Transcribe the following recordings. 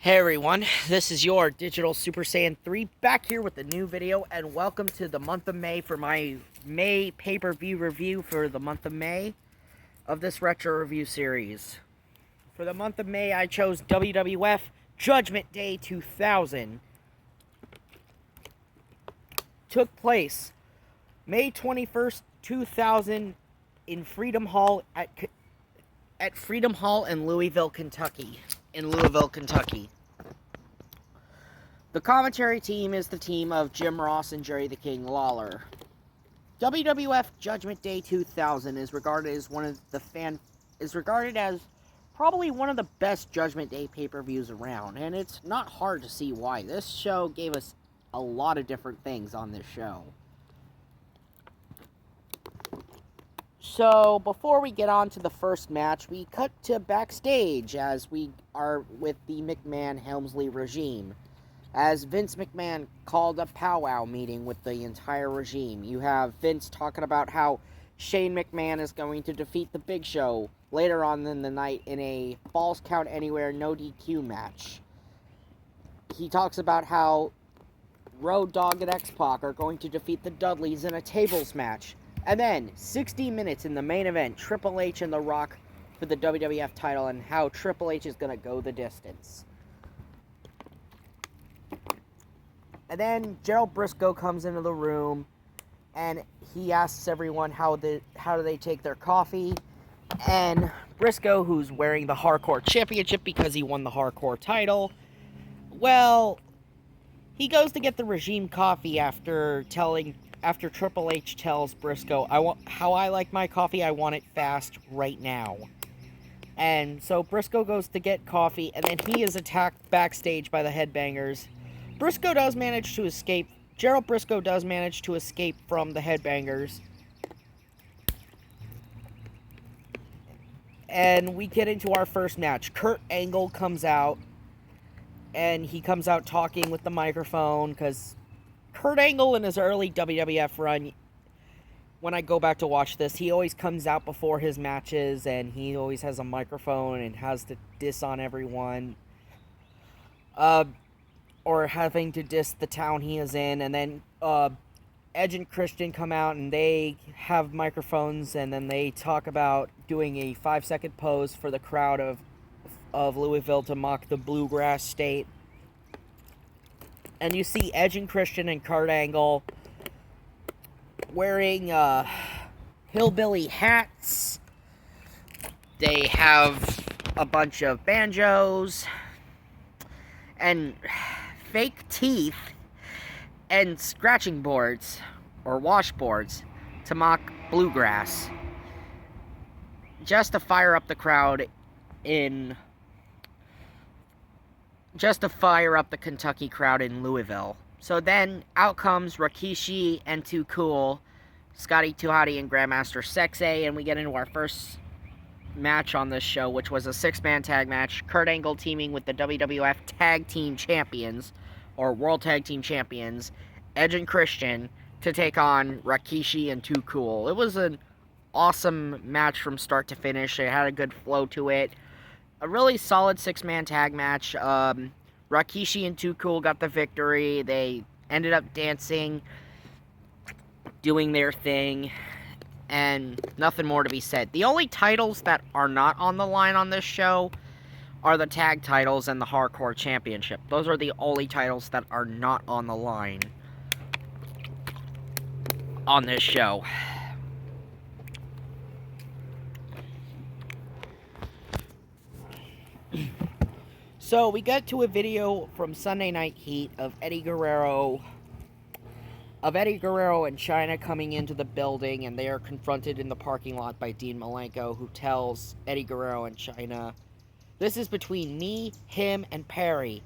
Hey everyone, this is your Digital Super Saiyan 3 back here with a new video, and welcome to the month of May for my May pay-per-view review for the month of May of this retro review series. For the month of May, I chose WWF Judgment Day 2000. Took place May 21st, 2000 in Freedom Hall at Freedom Hall in Louisville, Kentucky. The commentary team is the team of Jim Ross and Jerry the King Lawler. WWF Judgment Day 2000 is regarded as probably one of the best Judgment Day pay-per-views around, and it's not hard to see why. This show gave us a lot of different things on this show. So, before we get on to the first match, we cut to backstage as we are with the McMahon-Helmsley regime. As Vince McMahon called a powwow meeting with the entire regime. You have Vince talking about how Shane McMahon is going to defeat the Big Show later on in the night in a Falls Count Anywhere no DQ match. He talks about how Road Dogg and X-Pac are going to defeat the Dudleys in a tables match. And then, 60 minutes in the main event, Triple H and The Rock for the WWF title, and how Triple H is going to go the distance. And then Gerald Briscoe comes into the room, and he asks everyone how do they take their coffee. And Briscoe, who's wearing the Hardcore Championship because he won the Hardcore title, well, he goes to get the regime coffee after Triple H tells Briscoe, how I like my coffee, I want it fast right now. And so Briscoe goes to get coffee, and then he is attacked backstage by the Headbangers. Briscoe does manage to escape. Gerald Briscoe does manage to escape from the Headbangers. And we get into our first match. Kurt Angle comes out, and he comes out talking with the microphone, because Kurt Angle in his early WWF run, when I go back to watch this, he always comes out before his matches, and he always has a microphone and has to diss on everyone. Or having to diss the town he is in, and then Edge and Christian come out, and they have microphones, and then they talk about doing a 5-second pose for the crowd of Louisville to mock the bluegrass state. And you see Edge and Christian and Kurt Angle wearing hillbilly hats. They have a bunch of banjos and fake teeth and scratching boards or washboards to mock bluegrass, just to fire up the crowd just to fire up the Kentucky crowd in Louisville. So then out comes Rikishi and Too Cool, Scotty 2 Hotty and Grandmaster Sexay, and we get into our first match on this show, which was a 6-man tag match. Kurt Angle teaming with the WWF Tag Team Champions, or World Tag Team Champions, Edge and Christian, to take on Rikishi and Too Cool. It was an awesome match from start to finish. It had a good flow to it. A really solid 6-man tag match. Rikishi and Too Cool got the victory. They ended up dancing, doing their thing, and nothing more to be said. The only titles that are not on the line on this show are the tag titles and the Hardcore Championship. Those are the only titles that are not on the line on this show. So we got to a video from Sunday Night Heat of Eddie Guerrero and Chyna coming into the building, and they are confronted in the parking lot by Dean Malenko, who tells Eddie Guerrero and Chyna, "This is between me, him, and Perry,"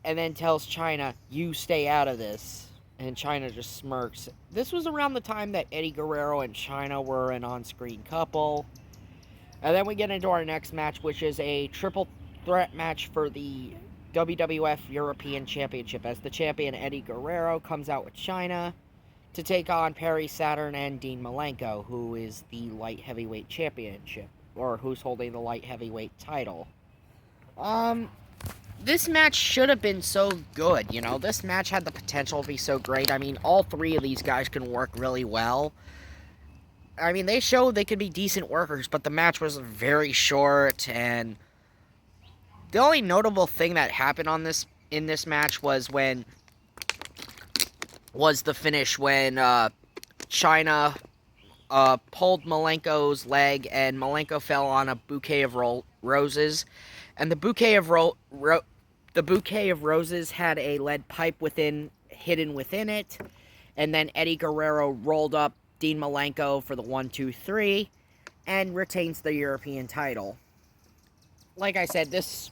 and then tells Chyna, "You stay out of this," and Chyna just smirks. This was around the time that Eddie Guerrero and Chyna were an on-screen couple. And then we get into our next match, which is a triple threat match for the WWF European Championship, as the champion Eddie Guerrero comes out with Chyna to take on Perry Saturn and Dean Malenko, who is the light heavyweight championship, or who's holding the light heavyweight title. this match should have been so good, you know? This match had the potential to be so great. I mean, all three of these guys can work really well. I mean, they showed they could be decent workers, but the match was very short, and the only notable thing that happened in this match was the finish when China pulled Malenko's leg, and Malenko fell on a bouquet of roses, and the bouquet of roses had a lead pipe hidden within it, and then Eddie Guerrero rolled up Dean Malenko for the 1-2-3 and retains the European title. Like I said, this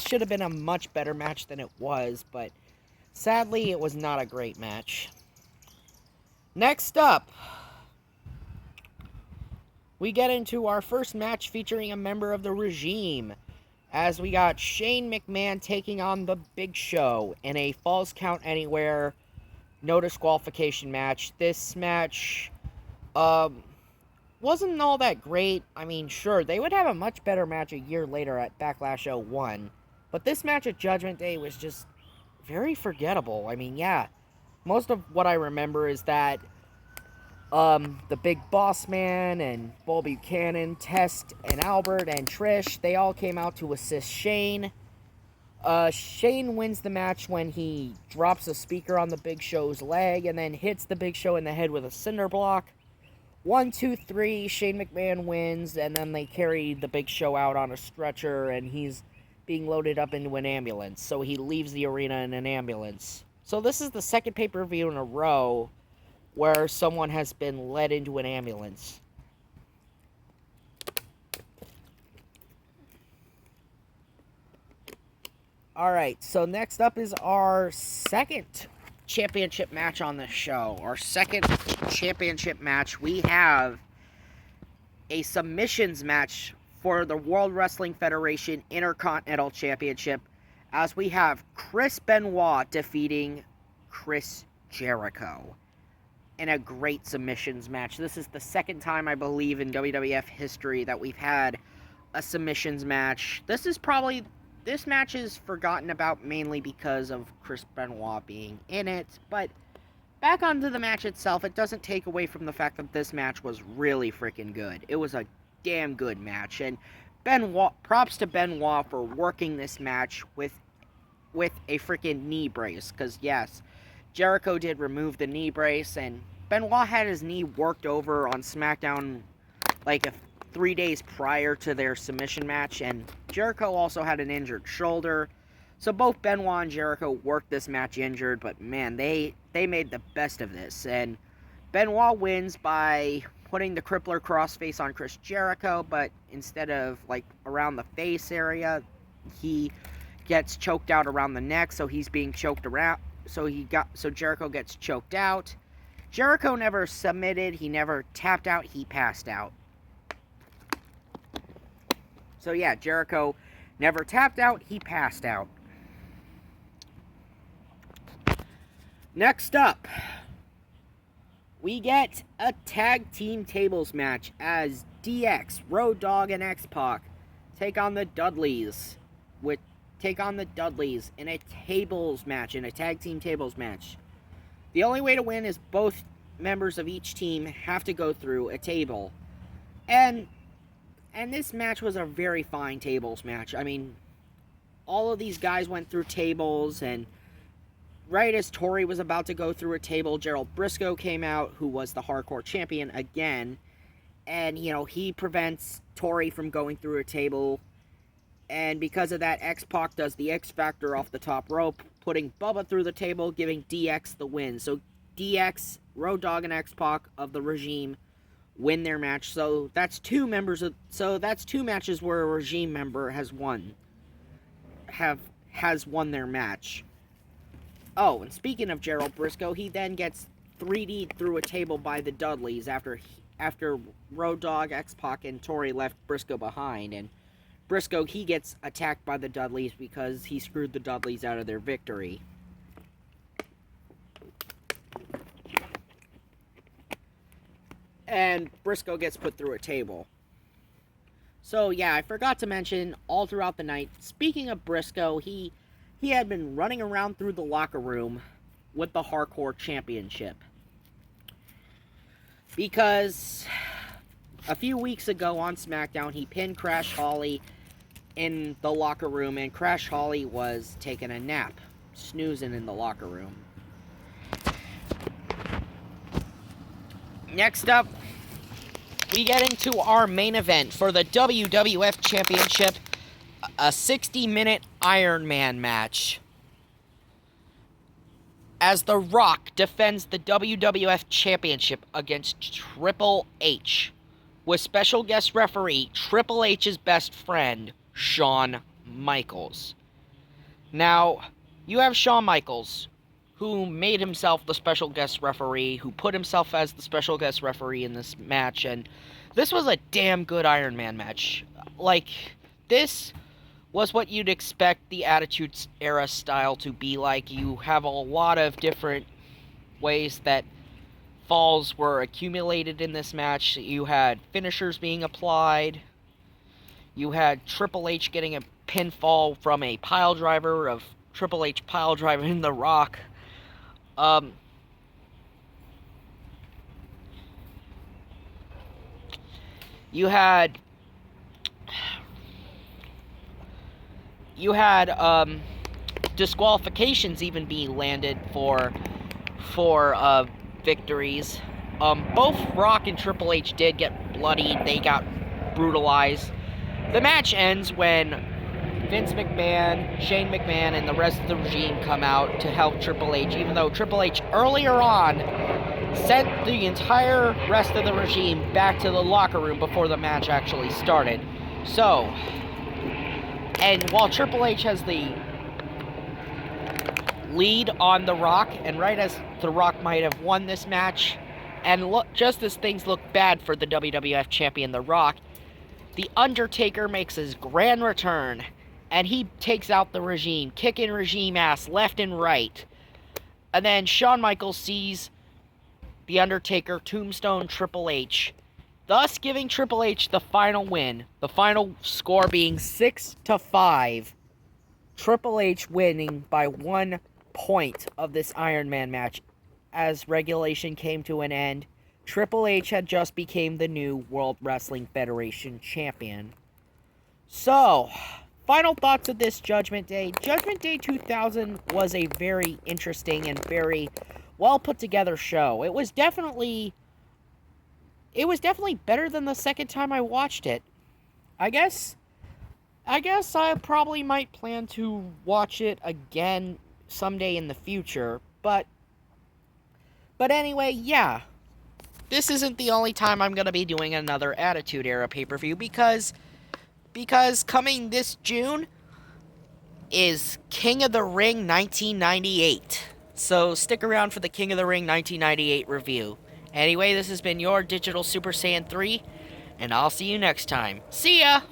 should have been a much better match than it was, but sadly it was not a great match. Next up, we get into our first match featuring a member of the Regime, as we got Shane McMahon taking on The Big Show in a Falls Count Anywhere no disqualification match. This match wasn't all that great. I mean, sure, they would have a much better match a year later at Backlash 01, but this match at Judgment Day was just very forgettable. I mean, yeah, most of what I remember is that the Big Boss Man and Bull Buchanan, Test and Albert and Trish, they all came out to assist Shane. Shane wins the match when he drops a speaker on the Big Show's leg and then hits the Big Show in the head with a cinder block. 1, 2, 3, Shane McMahon wins, and then they carry the Big Show out on a stretcher, and he's being loaded up into an ambulance, so he leaves the arena in an ambulance. So this is the second pay-per-view in a row where someone has been led into an ambulance. Alright, so next up is our second championship match on this show. Our second championship match. We have a submissions match for the World Wrestling Federation Intercontinental Championship, as we have Chris Benoit defeating Chris Jericho in a great submissions match. This is the second time, I believe, in WWF history that we've had a submissions match. This match is forgotten about mainly because of Chris Benoit being in it, but back onto the match itself, it doesn't take away from the fact that this match was really freaking good. It was a damn good match, and props to Benoit for working this match with a freaking knee brace, because yes, Jericho did remove the knee brace, and Benoit had his knee worked over on SmackDown like 3 days prior to their submission match, and Jericho also had an injured shoulder. So both Benoit and Jericho worked this match injured, but man, they made the best of this. And Benoit wins by putting the crippler crossface on Chris Jericho, but instead of like around the face area, he gets choked out around the neck, so he's being choked around. So Jericho gets choked out. Jericho never submitted, he never tapped out, he passed out. So yeah, Jericho never tapped out, he passed out. Next up, we get a tag team tables match as DX, Road Dogg, and X-Pac take on the Dudleys in a tables match, in a tag team tables match. The only way to win is both members of each team have to go through a table. And this match was a very fine tables match. I mean, all of these guys went through tables, and right as Tori was about to go through a table, Gerald Briscoe came out, who was the hardcore champion again. And, you know, he prevents Tori from going through a table. And because of that, X-Pac does the X Factor off the top rope, putting Bubba through the table, giving DX the win. So DX, Road Dogg, and X-Pac of the Regime win their match. So that's two matches where a Regime member has won their match. Oh, and speaking of Gerald Briscoe, he then gets 3D'd through a table by the Dudleys after Road Dogg, X-Pac, and Tori left Briscoe behind. And Briscoe, he gets attacked by the Dudleys because he screwed the Dudleys out of their victory. And Briscoe gets put through a table. So yeah, I forgot to mention all throughout the night, speaking of Briscoe, he had been running around through the locker room with the Hardcore Championship. Because a few weeks ago on SmackDown, he pinned Crash Holly in the locker room, and Crash Holly was taking a nap, snoozing in the locker room. Next up, we get into our main event for the WWF Championship, a 60-minute Iron Man match, as The Rock defends the WWF Championship against Triple H, with special guest referee Triple H's best friend, Shawn Michaels. Now, you have Shawn Michaels, who made himself the special guest referee, who put himself as the special guest referee in this match, and this was a damn good Iron Man match. Like, this was what you'd expect the Attitude Era style to be like. You have a lot of different ways that falls were accumulated in this match. You had finishers being applied. You had Triple H getting a pinfall from a pile driver of Triple H pile driving The Rock. You had disqualifications even being landed for victories. Both Rock and Triple H did get bloodied. They got brutalized. The match ends when Vince McMahon, Shane McMahon, and the rest of the regime come out to help Triple H, even though Triple H earlier on sent the entire rest of the regime back to the locker room before the match actually started. So, and while Triple H has the lead on The Rock, and right as The Rock might have won this match, and just as things look bad for the WWF champion The Rock, The Undertaker makes his grand return, and he takes out the regime, kicking regime ass left and right. And then Shawn Michaels sees The Undertaker tombstone Triple H, thus giving Triple H the final win, the final score being 6-5. Triple H winning by 1 point of this Iron Man match. As regulation came to an end, Triple H had just became the new World Wrestling Federation champion. So, final thoughts of this Judgment Day. Judgment Day 2000 was a very interesting and very well put together show. It was definitely better than the second time I watched it. I guess I probably might plan to watch it again someday in the future, but anyway, yeah. This isn't the only time I'm going to be doing another Attitude Era pay-per-view, because coming this June is King of the Ring 1998. So stick around for the King of the Ring 1998 review. Anyway, this has been your Digital Super Saiyan 3, and I'll see you next time. See ya!